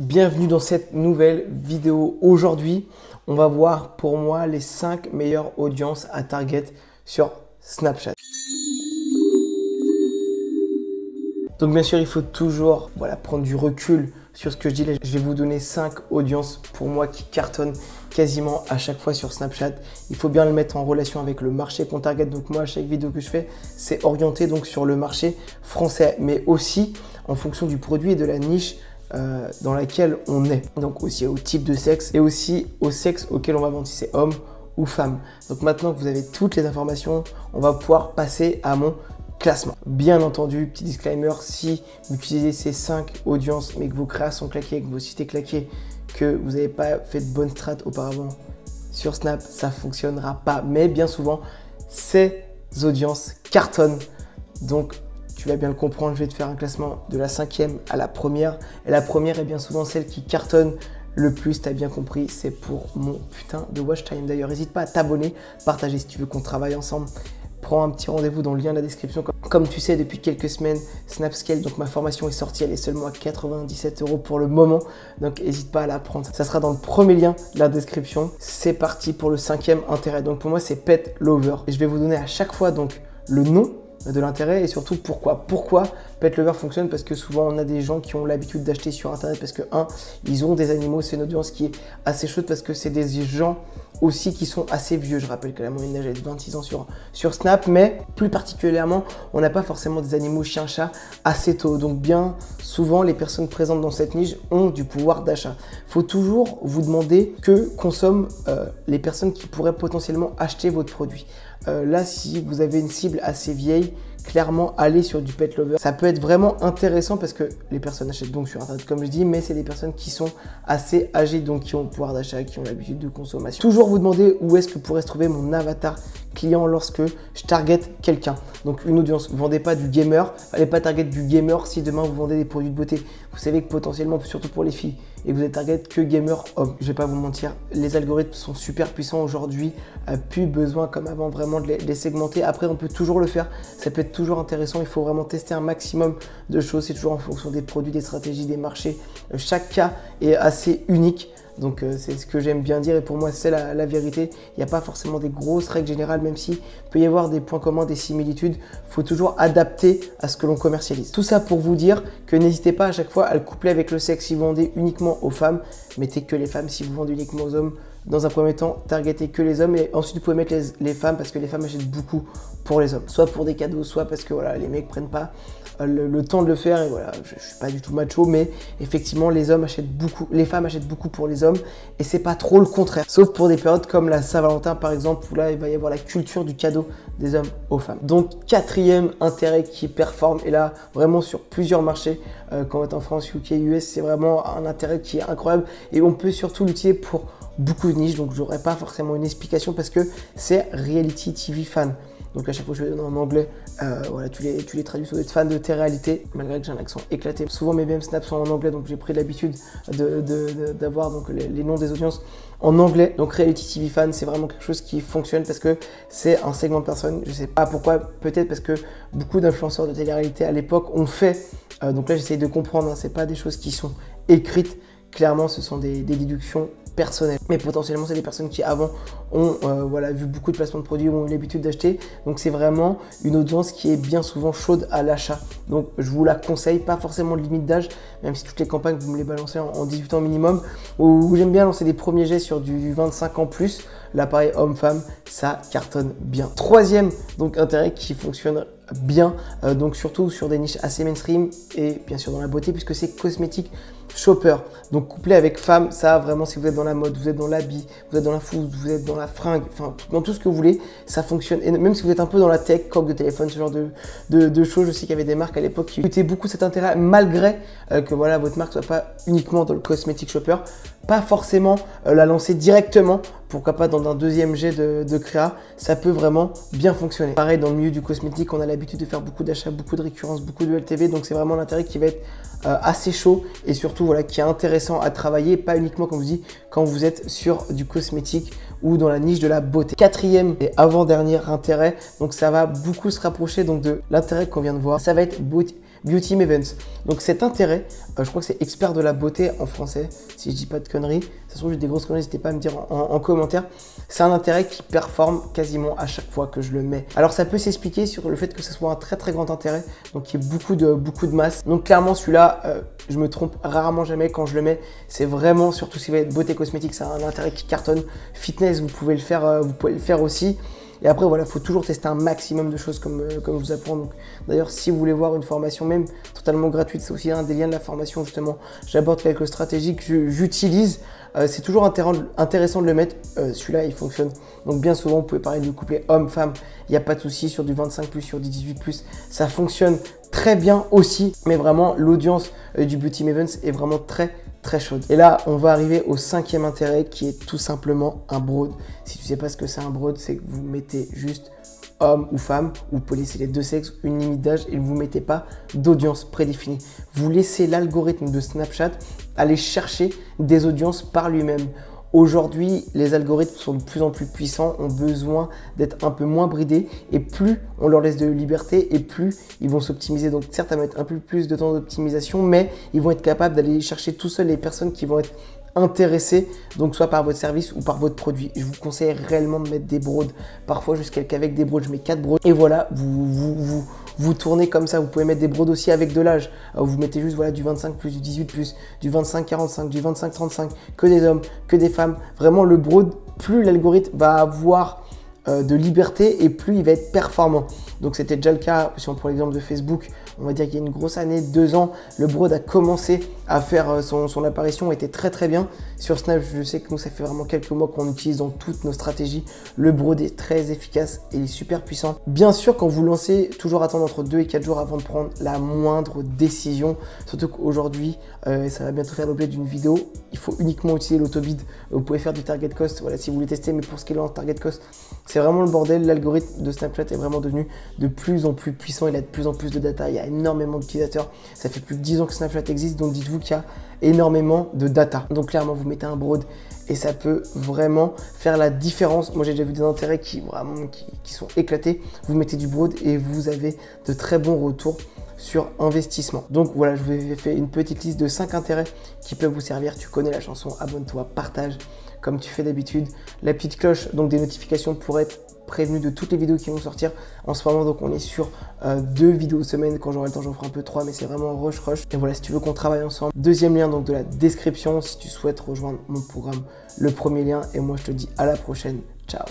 Bienvenue dans cette nouvelle vidéo. Aujourd'hui, on va voir pour moi les 5 meilleures audiences à target sur Snapchat. Donc bien sûr, il faut toujours prendre du recul sur ce que je dis. Là, je vais vous donner 5 audiences pour moi qui cartonnent quasiment à chaque fois sur Snapchat. Il faut bien le mettre en relation avec le marché qu'on target. Donc moi, à chaque vidéo que je fais, c'est orienté donc sur le marché français, mais aussi en fonction du produit et de la niche dans laquelle on est. Donc aussi au type de sexe et aussi au sexe auquel on va vendre, si c'est homme ou femme. Donc maintenant que vous avez toutes les informations, on va pouvoir passer à mon classement. Bien entendu, petit disclaimer, si vous utilisez ces 5 audiences mais que vos créations sont claquées, que vos sites sont claqués, que vous n'avez pas fait de bonne strat auparavant sur Snap, ça ne fonctionnera pas. Mais bien souvent, ces audiences cartonnent. Donc tu vas bien le comprendre, je vais te faire un classement de la 5e à la première. Et la première est bien souvent celle qui cartonne le plus, tu as bien compris, c'est pour mon putain de watch time. D'ailleurs, n'hésite pas à t'abonner, partager si tu veux qu'on travaille ensemble. Prends un petit rendez-vous dans le lien de la description. Comme tu sais, depuis quelques semaines, Snapscale, donc ma formation est sortie, elle est seulement à 97 € pour le moment. Donc n'hésite pas à la prendre. Ça sera dans le premier lien de la description. C'est parti pour le 5e intérêt. Donc pour moi, c'est Pet Lover. Et je vais vous donner à chaque fois donc le nom de l'intérêt et surtout pourquoi. Pourquoi Pet Lover fonctionne? Parce que souvent on a des gens qui ont l'habitude d'acheter sur internet parce que ils ont des animaux, c'est une audience qui est assez chaude parce que c'est des gens aussi qui sont assez vieux. Je rappelle que la moyenne d'âge est de 26 ans sur Snap, mais plus particulièrement, on n'a pas forcément des animaux chien-chat assez tôt. Donc bien souvent, les personnes présentes dans cette niche ont du pouvoir d'achat. Il faut toujours vous demander que consomment les personnes qui pourraient potentiellement acheter votre produit. Là, si vous avez une cible assez vieille, clairement aller sur du Pet Lover. Ça peut être vraiment intéressant parce que les personnes achètent donc sur internet comme je dis, mais c'est des personnes qui sont assez âgées, donc qui ont le pouvoir d'achat, qui ont l'habitude de consommation. Toujours vous demander où est-ce que pourrait se trouver mon avatar client lorsque je target quelqu'un. Donc une audience, vous ne vendez pas du gamer, allez pas target du gamer si demain vous vendez des produits de beauté. Vous savez que potentiellement, surtout pour les filles, et vous êtes target que gamer homme. Je vais pas vous mentir, les algorithmes sont super puissants aujourd'hui, plus besoin comme avant vraiment de les segmenter. Après, on peut toujours le faire, ça peut être toujours intéressant, il faut vraiment tester un maximum de choses, c'est toujours en fonction des produits, des stratégies, des marchés. Chaque cas est assez unique. Donc c'est ce que j'aime bien dire et pour moi c'est la vérité. Il n'y a pas forcément des grosses règles générales, même s'il peut y avoir des points communs, des similitudes. Il faut toujours adapter à ce que l'on commercialise. Tout ça pour vous dire que n'hésitez pas à chaque fois à le coupler avec le sexe. Si vous vendez uniquement aux femmes, mettez que les femmes. Si vous vendez uniquement aux hommes, dans un premier temps, targetez que les hommes et ensuite vous pouvez mettre les femmes parce que les femmes achètent beaucoup pour les hommes. Soit pour des cadeaux, soit parce que les mecs prennent pas le temps de le faire et voilà, je suis pas du tout macho, mais effectivement les hommes achètent beaucoup, les femmes achètent beaucoup pour les hommes et c'est pas trop le contraire, sauf pour des périodes comme la Saint-Valentin par exemple où là il va y avoir la culture du cadeau des hommes aux femmes. Donc 4e intérêt qui performe et là vraiment sur plusieurs marchés, quand on est en France, UK, US, c'est vraiment un intérêt qui est incroyable et on peut surtout l'utiliser pour beaucoup de niches, donc j'aurais pas forcément une explication parce que c'est Reality TV Fan. Donc à chaque fois que je vais donner en anglais, tu les traduis sur être fan de tes réalités, malgré que j'ai un accent éclaté. Souvent mes BM Snaps sont en anglais, donc j'ai pris l'habitude d'avoir donc les noms des audiences en anglais. Donc Reality TV Fan, c'est vraiment quelque chose qui fonctionne parce que c'est un segment de personnes. Je sais pas pourquoi, peut-être parce que beaucoup d'influenceurs de télé-réalité à l'époque ont fait. Donc là j'essaye de comprendre, c'est pas des choses qui sont écrites. Clairement, ce sont des déductions personnelles. Mais potentiellement, c'est des personnes qui avant ont vu beaucoup de placements de produits, ont eu l'habitude d'acheter. Donc c'est vraiment une audience qui est bien souvent chaude à l'achat. Donc je vous la conseille, pas forcément de limite d'âge, même si toutes les campagnes, vous me les balancez en 18 ans minimum. Où j'aime bien lancer des premiers jets sur du 25 ans plus. Là pareil, homme-femme, ça cartonne bien. 3e donc intérêt qui fonctionne bien, donc surtout sur des niches assez mainstream et bien sûr dans la beauté puisque c'est cosmétique shopper. Donc couplé avec femme, ça vraiment si vous êtes dans la mode, vous êtes dans l'habit, vous êtes dans la food, vous êtes dans la fringue, enfin dans tout ce que vous voulez, ça fonctionne. Et même si vous êtes un peu dans la tech, coque de téléphone, ce genre de choses, je sais qu'il y avait des marques à l'époque qui utilisaient beaucoup cet intérêt malgré que votre marque soit pas uniquement dans le cosmétique shopper. Pas forcément la lancer directement, pourquoi pas dans un deuxième jet de créa, ça peut vraiment bien fonctionner. Pareil dans le milieu du cosmétique, on a l'habitude de faire beaucoup d'achats, beaucoup de récurrences, beaucoup de LTV, donc c'est vraiment l'intérêt qui va être assez chaud et surtout qui est intéressant à travailler, pas uniquement comme je dis quand vous êtes sur du cosmétique ou dans la niche de la beauté. 4e et avant-dernier intérêt, donc ça va beaucoup se rapprocher donc de l'intérêt qu'on vient de voir, ça va être Beauty Mavens. Donc cet intérêt, je crois que c'est expert de la beauté en français, si je dis pas de conneries. Ça se trouve, j'ai des grosses conneries, n'hésitez pas à me dire en commentaire. C'est un intérêt qui performe quasiment à chaque fois que je le mets. Alors ça peut s'expliquer sur le fait que ce soit un très très grand intérêt, donc il y a beaucoup de masse. Donc clairement celui-là, je me trompe rarement jamais quand je le mets. C'est vraiment, surtout si vous êtes beauté cosmétique, c'est un intérêt qui cartonne. Fitness, vous pouvez le faire aussi. Et après, voilà, il faut toujours tester un maximum de choses comme je vous apprends. D'ailleurs, si vous voulez voir une formation même totalement gratuite, c'est aussi un des liens de la formation justement. J'aborde quelques stratégies que j'utilise. C'est toujours intéressant de le mettre. Celui-là, il fonctionne. Donc bien souvent, vous pouvez parler du couplet homme-femme. Il n'y a pas de souci sur du 25+, sur du 18+. Ça fonctionne très bien aussi. Mais vraiment, l'audience du Beauty Mavens est vraiment très chaude. Et là, on va arriver au 5e intérêt qui est tout simplement un broad. Si tu sais pas ce que c'est un broad, c'est que vous mettez juste homme ou femme, ou vous pouvez laisser les deux sexes, une limite d'âge et vous ne mettez pas d'audience prédéfinie. Vous laissez l'algorithme de Snapchat aller chercher des audiences par lui-même. Aujourd'hui, les algorithmes sont de plus en plus puissants, ont besoin d'être un peu moins bridés et plus on leur laisse de liberté et plus ils vont s'optimiser. Donc certes, ça va mettre un peu plus de temps d'optimisation, mais ils vont être capables d'aller chercher tout seuls les personnes qui vont être intéressées, donc soit par votre service ou par votre produit. Je vous conseille réellement de mettre des broads. Parfois, jusqu'à qu'avec des broads, je mets 4 broads. Et voilà, vous tournez comme ça. Vous pouvez mettre des broads aussi avec de l'âge. Vous mettez juste voilà, du 25+, du 18+, du 25-45, du 25-35, que des hommes, que des femmes. Vraiment, le broad, plus l'algorithme va avoir de liberté et plus il va être performant. Donc c'était déjà le cas, si on prend l'exemple de Facebook, on va dire qu'il y a une grosse année, 2 ans, le broad a commencé à faire son apparition, était très bien. Sur Snap, je sais que nous, ça fait vraiment quelques mois qu'on utilise dans toutes nos stratégies. Le broad est très efficace et il est super puissant. Bien sûr, quand vous lancez, toujours attendre entre 2 et 4 jours avant de prendre la moindre décision. Surtout qu'aujourd'hui, ça va bientôt faire l'objet d'une vidéo. Il faut uniquement utiliser l'autobid. Vous pouvez faire du target cost, voilà, si vous voulez tester, mais pour ce qui est en target cost, c'est vraiment le bordel. L'algorithme de Snapchat est vraiment devenu de plus en plus puissant. Il a de plus en plus de data. Il y a énormément d'utilisateurs. Ça fait plus de 10 ans que Snapchat existe, donc dites-vous qu'il y a énormément de data. Donc clairement, vous mettez un broad et ça peut vraiment faire la différence. Moi, j'ai déjà vu des intérêts qui sont éclatés. Vous mettez du broad et vous avez de très bons retours sur investissement. Donc voilà, je vous ai fait une petite liste de 5 intérêts qui peuvent vous servir. Tu connais la chanson, abonne-toi, partage comme tu fais d'habitude. La petite cloche, donc des notifications pour être prévenu de toutes les vidéos qui vont sortir en ce moment. Donc on est sur 2 vidéos semaine. Quand j'aurai le temps, j'en ferai un peu 3, mais c'est vraiment rush. Et voilà, si tu veux qu'on travaille ensemble, deuxième lien donc de la description si tu souhaites rejoindre mon programme, le premier lien. Et moi je te dis à la prochaine, ciao.